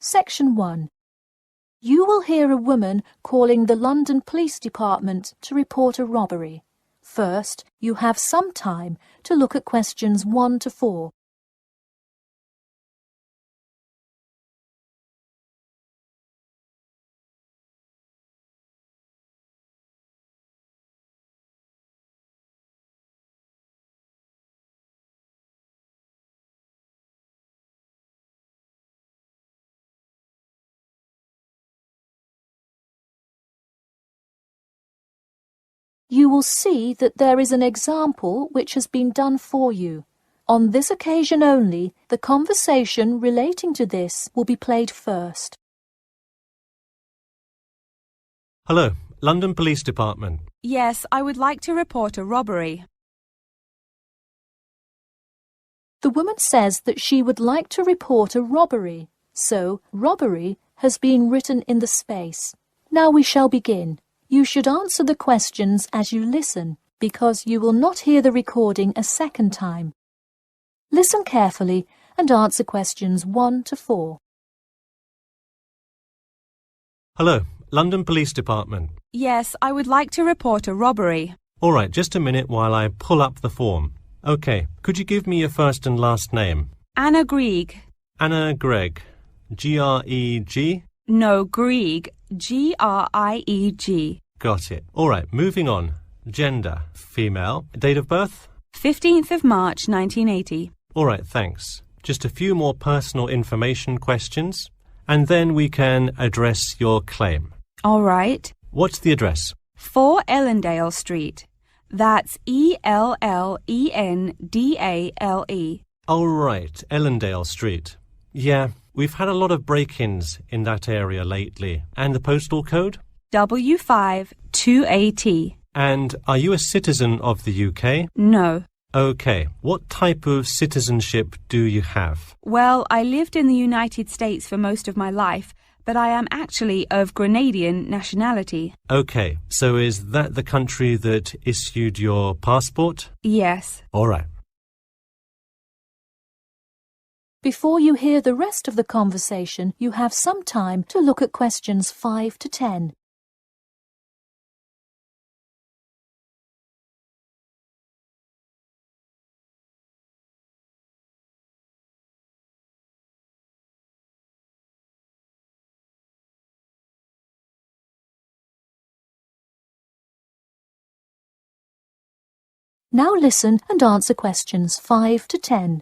Section 1. You will hear a woman calling the London Police Department to report a robbery. First, you have some time to look at questions 1 to 4. You will see that there is an example which has been done for you. On this occasion only, the conversation relating to this will be played first. Hello, London Police Department. Yes, I would like to report a robbery. The woman says that she would like to report a robbery, so robbery has been written in the space. Now we shall begin. You should answer the questions as you listen, because you will not hear the recording a second time. Listen carefully and answer questions 1 to 4. Hello, London Police Department. Yes, I would like to report a robbery. All right, just a minute while I pull up the form. OK, could you give me your first and last name? Anna Grieg. Anna Gregg. G-R-E-G? No, Grieg. G-R-I-E-G. Got it. All right, moving on. Gender, female. Date of birth? 15th of March, 1980. All right, thanks. Just a few more personal information questions, and then we can address your claim. All right. What's the address? 4 Ellendale Street. That's E-L-L-E-N-D-A-L-E. Oh, right, Ellendale Street. Yeah, we've had a lot of break-ins in that area lately. And the postal code? W5 2AT. And are you a citizen of the UK? No. OK. What type of citizenship do you have? Well, I lived in the United States for most of my life, but I am actually of Grenadian nationality. OK. So is that the country that issued your passport? Yes. All right. Before you hear the rest of the conversation, you have some time to look at questions 5 to 10. Now listen and answer questions 5 to 10.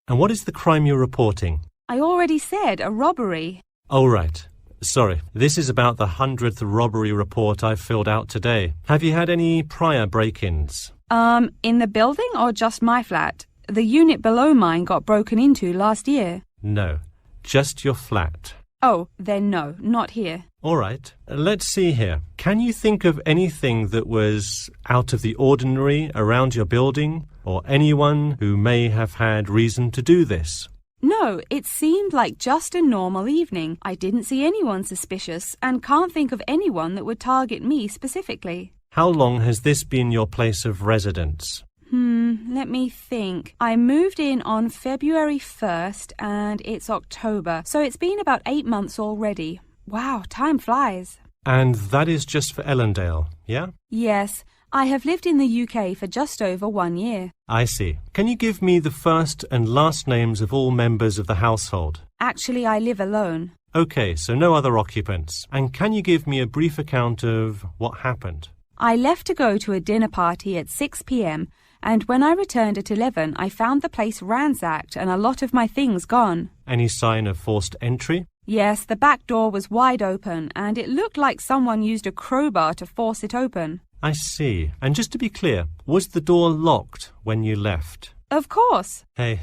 And what is the crime you're reporting? I already said a robbery. Oh, right. Sorry. This is about the 100th robbery report I've filled out today. Have you had any prior break-ins? In the building or just my flat? The unit below mine got broken into last year. No, just your flat. Oh, then no, not here. All right. Let's see here. Can you think of anything that was out of the ordinary around your building, or anyone who may have had reason to do this? No, it seemed like just a normal evening. I didn't see anyone suspicious and can't think of anyone that would target me specifically. How long has this been your place of residence? Let me think. I moved in on February 1st and it's October, so it's been about 8 months already. Wow, time flies. And that is just for Ellendale, yeah? Yes, I have lived in the UK for just over 1 year. I see. Can you give me the first and last names of all members of the household? Actually, I live alone. OK, so no other occupants. And can you give me a brief account of what happened? I left to go to a dinner party at 6 p.m. and when I returned at 11, I found the place ransacked and a lot of my things gone. Any sign of forced entry? Yes, the back door was wide open and it looked like someone used a crowbar to force it open. I see. And just to be clear, was the door locked when you left? Of course. Hey,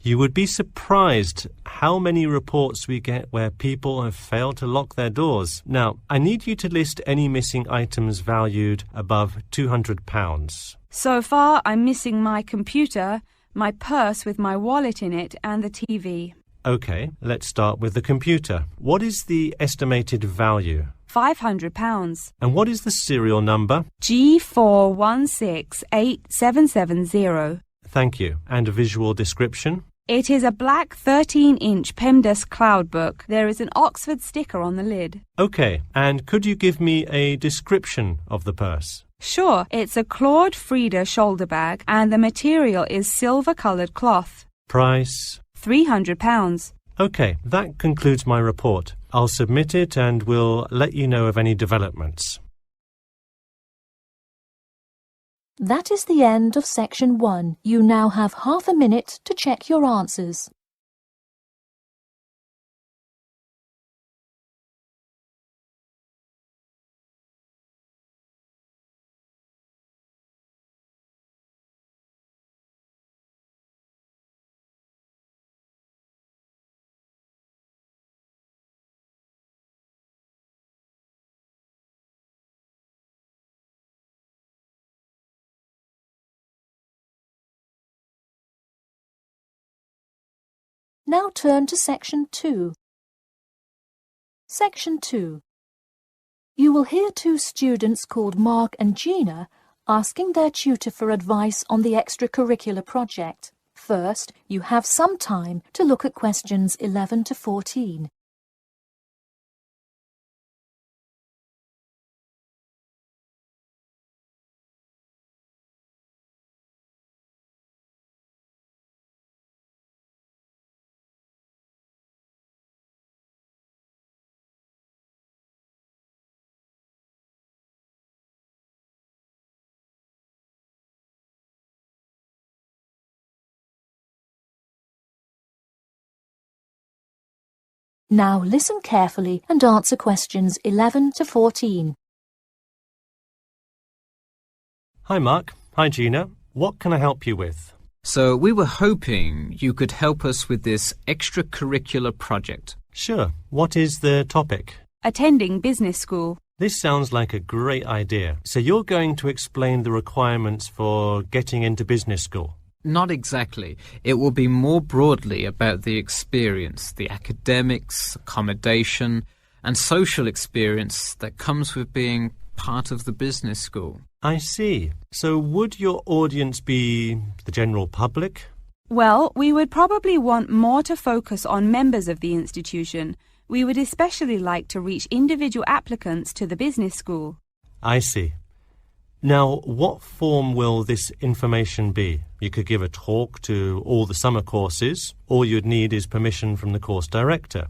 you would be surprised how many reports we get where people have failed to lock their doors. Now, I need you to list any missing items valued above £200. So far, I'm missing my computer, my purse with my wallet in it, and the TV. OK, let's start with the computer. What is the estimated value? £500. And what is the serial number? G416870. Thank you. And a visual description? It is a black 13-inch PEMDAS cloud book. There is an Oxford sticker on the lid. OK, and could you give me a description of the purse? Sure, it's a Claude Frieda shoulder bag and the material is silver-coloured cloth. Price? £300. OK, that concludes my report. I'll submit it and we'll let you know of any developments. That is the end of section 1. You now have half a minute to check your answers. Now turn to section 2. Section 2. You will hear two students called Mark and Gina asking their tutor for advice on the extracurricular project. First, you have some time to look at questions 11 to 14. Now listen carefully and answer questions 11 to 14. Hi Mark. Hi Gina. What can I help you with? So we were hoping you could help us with this extracurricular project. Sure. What is the topic? Attending business school. This sounds like a great idea. So you're going to explain the requirements for getting into business school? Not exactly. It will be more broadly about the experience, the academics, accommodation, and social experience that comes with being part of the business school. I see. So would your audience be the general public? Well, we would probably want more to focus on members of the institution. We would especially like to reach individual applicants to the business school. I see. Now, what form will this information be? You could give a talk to all the summer courses. All you'd need is permission from the course director.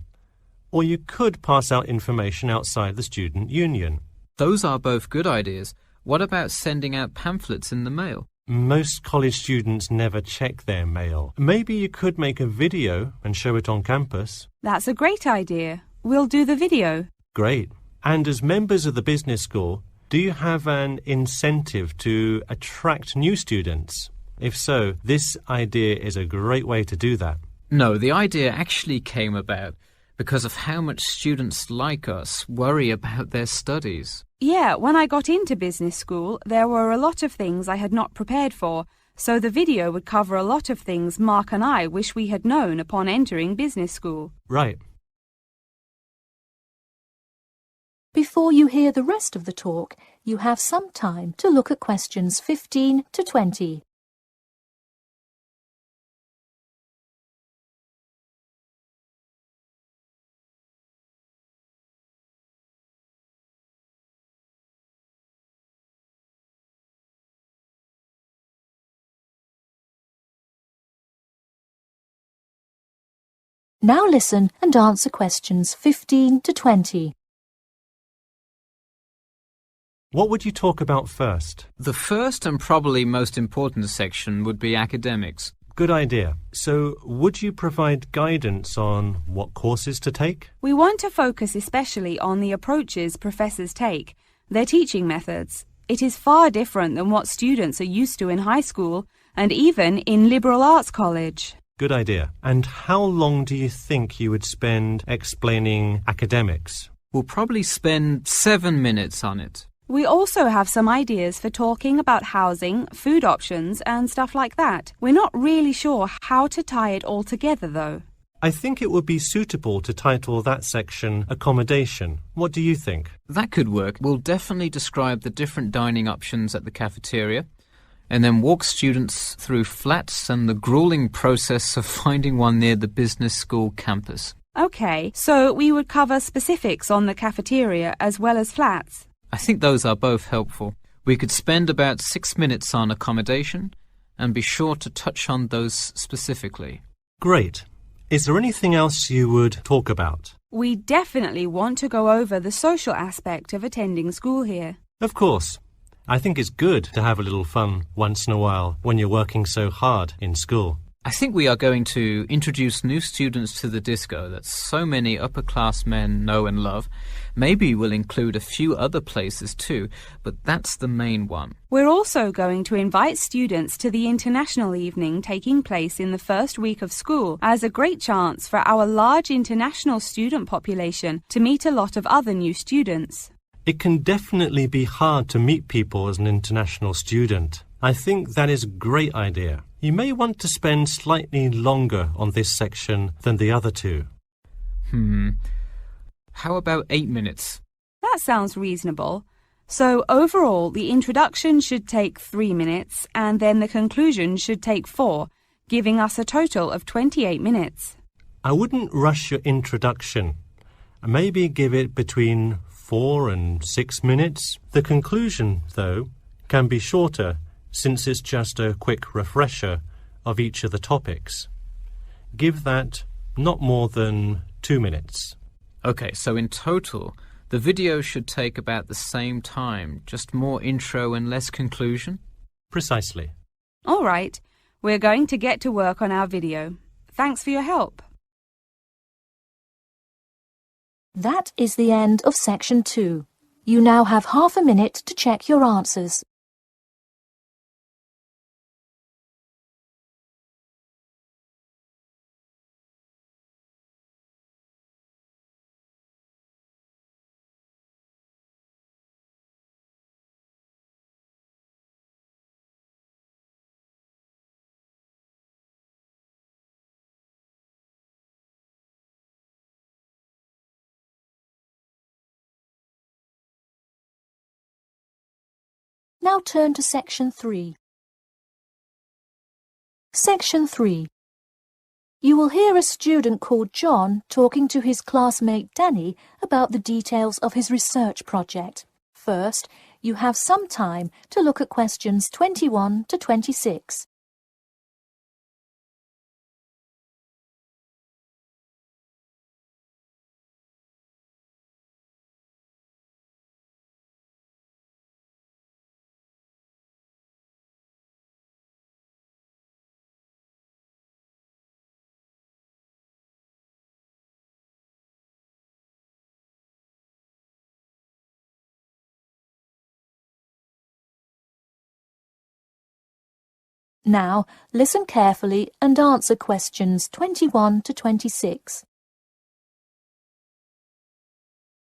Or you could pass out information outside the student union. Those are both good ideas. What about sending out pamphlets in the mail? Most college students never check their mail. Maybe you could make a video and show it on campus. That's a great idea. We'll do the video. Great. And as members of the business school, do you have an incentive to attract new students? If so, this idea is a great way to do that. No, the idea actually came about because of how much students like us worry about their studies. Yeah, when I got into business school, there were a lot of things I had not prepared for, so the video would cover a lot of things Mark and I wish we had known upon entering business school. Right. Before you hear the rest of the talk, you have some time to look at questions 15 to 20. Now listen and answer questions 15 to 20. What would you talk about first? The first and probably most important section would be academics. Good idea. So, would you provide guidance on what courses to take? We want to focus especially on the approaches professors take, their teaching methods. It is far different than what students are used to in high school and even in liberal arts college. Good idea. And how long do you think you would spend explaining academics? We'll probably spend 7 minutes on it. We also have some ideas for talking about housing, food options and stuff like that. We're not really sure how to tie it all together though. I think it would be suitable to title that section Accommodation. What do you think? That could work. We'll definitely describe the different dining options at the cafeteria. and then walk students through flats and the grueling process of finding one near the business school campus. OK, so we would cover specifics on the cafeteria as well as flats. I think those are both helpful. We could spend about 6 minutes on accommodation and be sure to touch on those specifically. Great. Is there anything else you would talk about? We definitely want to go over the social aspect of attending school here. Of course. I think it's good to have a little fun once in a while when you're working so hard in school. I think we are going to introduce new students to the disco that so many upper-class men know and love. Maybe we'll include a few other places too, but that's the main one. We're also going to invite students to the international evening taking place in the first week of school as a great chance for our large international student population to meet a lot of other new students. It can definitely be hard to meet people as an international student. I think that is a great idea. You may want to spend slightly longer on this section than the other two. How about 8 minutes? That sounds reasonable. So overall, the introduction should take 3 minutes and then the conclusion should take 4, giving us a total of 28 minutes. I wouldn't rush your introduction. Maybe give it between 4 and 6 minutes. The conclusion, though, can be shorter since it's just a quick refresher of each of the topics. Give that not more than 2 minutes. Okay, so in total, the video should take about the same time, just more intro and less conclusion? Precisely. All right, we're going to get to work on our video. Thanks for your help. That is the end of section 2. You now have half a minute to check your answers. Now turn to section 3. Section 3. You will hear a student called John talking to his classmate Danny about the details of his research project. First, you have some time to look at questions 21 to 26. Now, listen carefully and answer questions 21 to 26.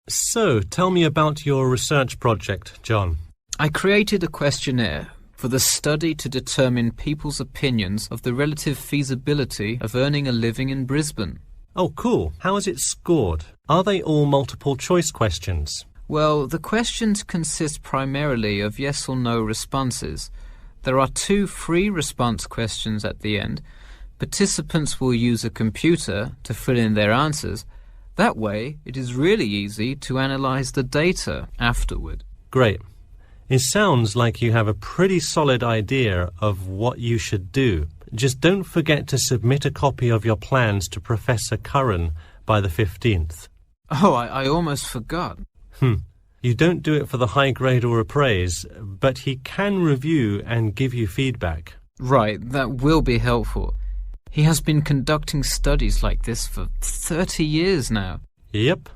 So, tell me about your research project, John. I created a questionnaire for the study to determine people's opinions of the relative feasibility of earning a living in Brisbane. Oh, cool. How is it scored? Are they all multiple choice questions? Well, the questions consist primarily of yes or no responses. There are 2 free response questions at the end. Participants will use a computer to fill in their answers. That way, it is really easy to analyze the data afterward. Great. It sounds like you have a pretty solid idea of what you should do. Just don't forget to submit a copy of your plans to Professor Curran by the 15th. Oh, I almost forgot. You don't do it for the high grade or appraise, but he can review and give you feedback. Right, that will be helpful. He has been conducting studies like this for 30 years now. Yep.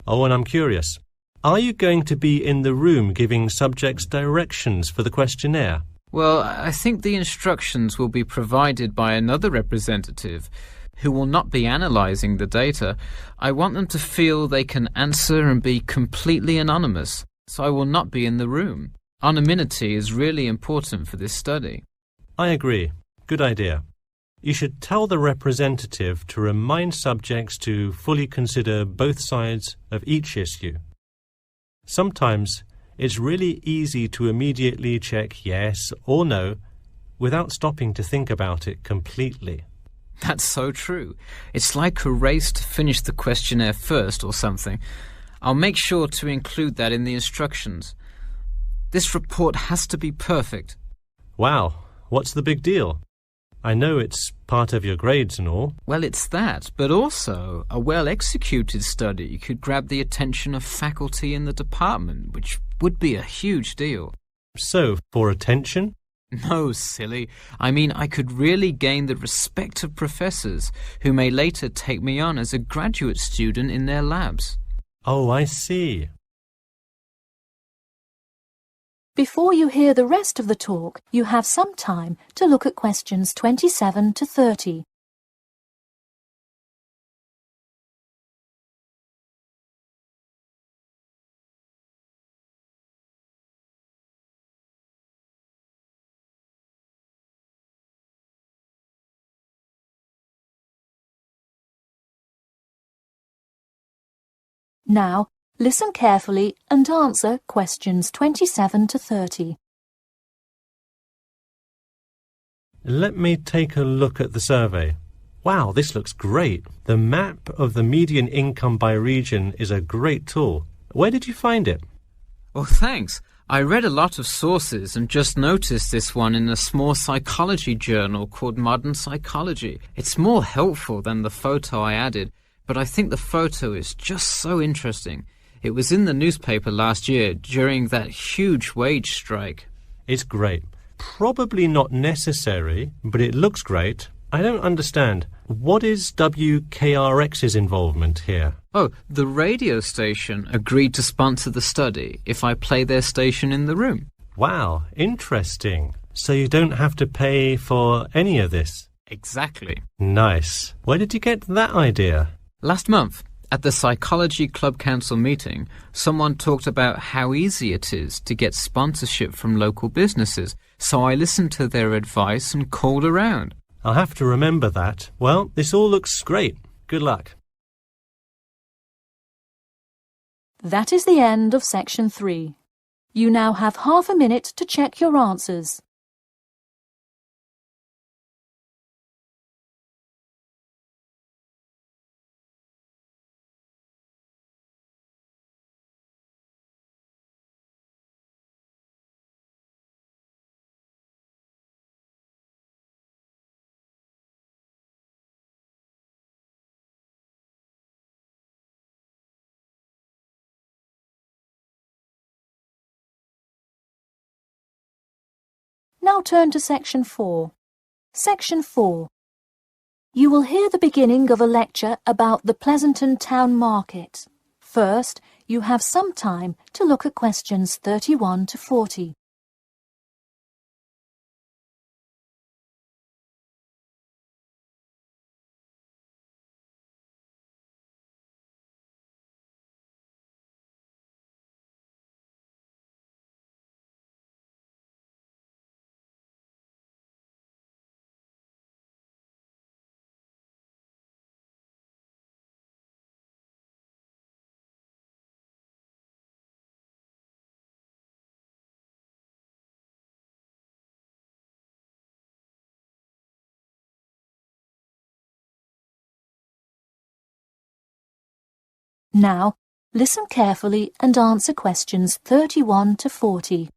Oh, and I'm curious. Are you going to be in the room giving subjects directions for the questionnaire? Well, I think the instructions will be provided by another representative who will not be analysing the data. I want them to feel they can answer and be completely anonymous, so I will not be in the room. Anonymity is really important for this study. I agree. Good idea. You should tell the representative to remind subjects to fully consider both sides of each issue. Sometimes it's really easy to immediately check yes or no without stopping to think about it completely. That's so true. It's like a race to finish the questionnaire first or something. I'll make sure to include that in the instructions. This report has to be perfect. Wow, what's the big deal? I know it's part of your grades and all. Well, it's that, but also a well-executed study could grab the attention of faculty in the department, which would be a huge deal. So, for attention? No, silly. I mean, I could really gain the respect of professors who may later take me on as a graduate student in their labs. Oh, I see. Before you hear the rest of the talk, you have some time to look at questions 27 to 30. Now, listen carefully and answer questions 27 to 30. Let me take a look at the survey. Wow, this looks great. The map of the median income by region is a great tool. Where did you find it? Oh, thanks. I read a lot of sources and just noticed this one in a small psychology journal called Modern Psychology. It's more helpful than the photo I added, but I think the photo is just so interesting. It was in the newspaper last year during that huge wage strike. It's great. Probably not necessary, but it looks great. I don't understand. What is WKRX's involvement here? Oh, the radio station agreed to sponsor the study if I play their station in the room. Wow, interesting. So you don't have to pay for any of this? Exactly. Nice. Where did you get that idea? Last month, at the Psychology Club Council meeting, someone talked about how easy it is to get sponsorship from local businesses, so I listened to their advice and called around. I'll have to remember that. Well, this all looks great. Good luck. That is the end of section 3. You now have half a minute to check your answers. Now turn to section 4. Section 4. You will hear the beginning of a lecture about the Pleasanton Town Market. First, you have some time to look at questions 31 to 40. Now, listen carefully and answer questions 31 to 40.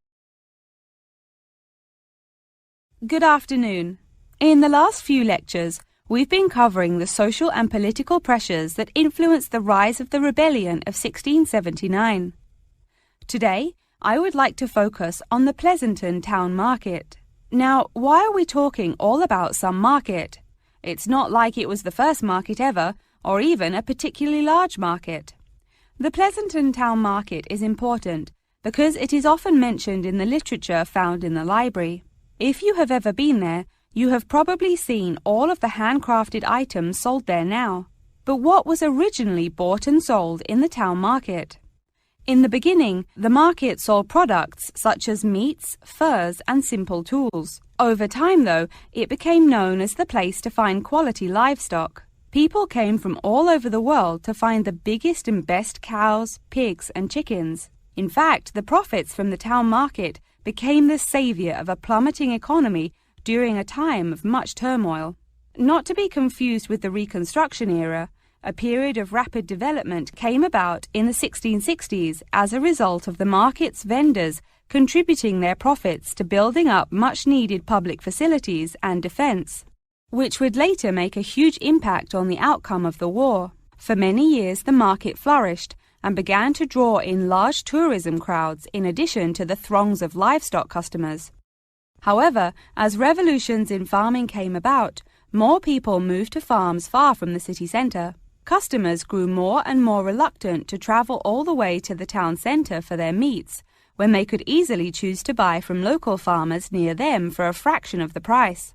Good afternoon. In the last few lectures, we've been covering the social and political pressures that influenced the rise of the rebellion of 1679. Today, I would like to focus on the Pleasanton Town Market. Now, why are we talking all about some market? It's not like it was the first market ever, or even a particularly large market. The Pleasanton Town Market is important because it is often mentioned in the literature found in the library. If you have ever been there, you have probably seen all of the handcrafted items sold there now. But what was originally bought and sold in the town market? In the beginning, the market sold products such as meats, furs, and simple tools. Over time, though, it became known as the place to find quality livestock. People came from all over the world to find the biggest and best cows, pigs, and chickens. In fact, the profits from the town market became the savior of a plummeting economy during a time of much turmoil. Not to be confused with the Reconstruction era, a period of rapid development came about in the 1660s as a result of the market's vendors contributing their profits to building up much-needed public facilities and defense, which would later make a huge impact on the outcome of the war. For many years, the market flourished and began to draw in large tourism crowds in addition to the throngs of livestock customers. However, as revolutions in farming came about, more people moved to farms far from the city centre. Customers grew more and more reluctant to travel all the way to the town centre for their meats, when they could easily choose to buy from local farmers near them for a fraction of the price.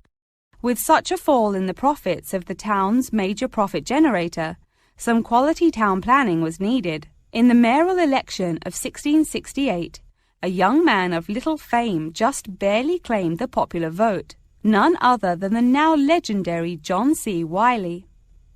With such a fall in the profits of the town's major profit generator, some quality town planning was needed. In the mayoral election of 1668, a young man of little fame just barely claimed the popular vote, none other than the now legendary John C. Wiley.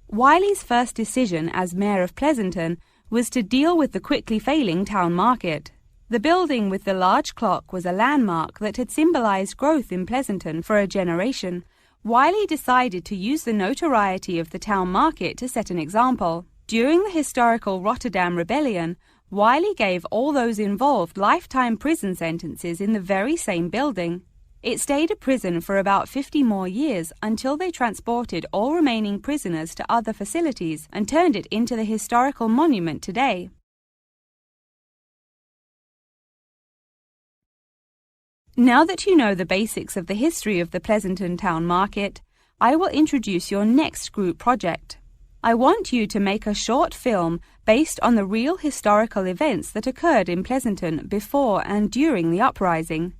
Wiley's first decision as mayor of Pleasanton was to deal with the quickly failing town market. The building with the large clock was a landmark that had symbolized growth in Pleasanton for a generation. Wiley decided to use the notoriety of the town market to set an example. During the historical Rotterdam Rebellion, Wiley gave all those involved lifetime prison sentences in the very same building. It stayed a prison for about 50 more years until they transported all remaining prisoners to other facilities and turned it into the historical monument today. Now that you know the basics of the history of the Pleasanton Town Market, I will introduce your next group project. I want you to make a short film based on the real historical events that occurred in Pleasanton before and during the uprising.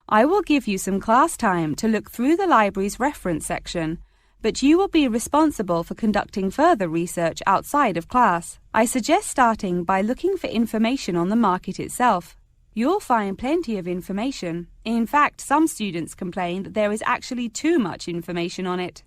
I will give you some class time to look through the library's reference section, but you will be responsible for conducting further research outside of class. I suggest starting by looking for information on the market itself. You'll find plenty of information. In fact, some students complain that there is actually too much information on it.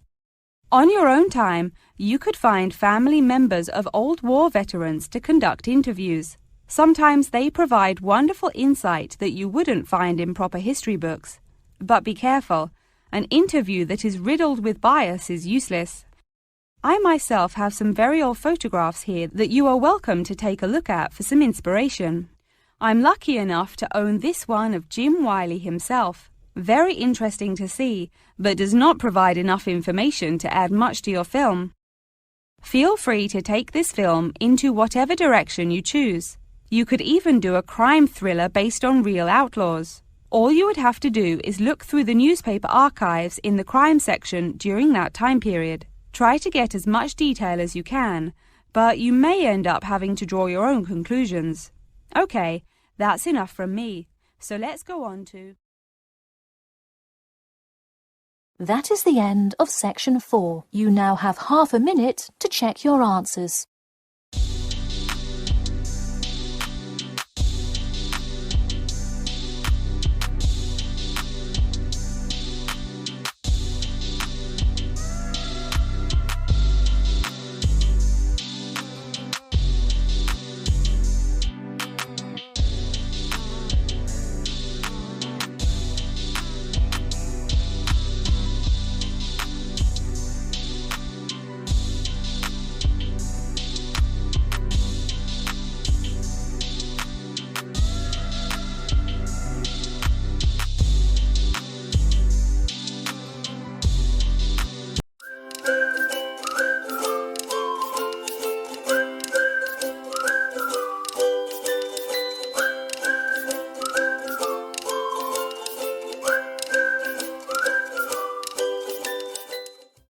On your own time, you could find family members of old war veterans to conduct interviews. Sometimes they provide wonderful insight that you wouldn't find in proper history books. But be careful, an interview that is riddled with bias is useless. I myself have some very old photographs here that you are welcome to take a look at for some inspiration. I'm lucky enough to own this one of Jim Wiley himself. Very interesting to see, but does not provide enough information to add much to your film. Feel free to take this film into whatever direction you choose. You could even do a crime thriller based on real outlaws. All you would have to do is look through the newspaper archives in the crime section during that time period. Try to get as much detail as you can, but you may end up having to draw your own conclusions. Okay, that's enough from me, so let's go on to... That is the end of section 4. You now have half a minute to check your answers.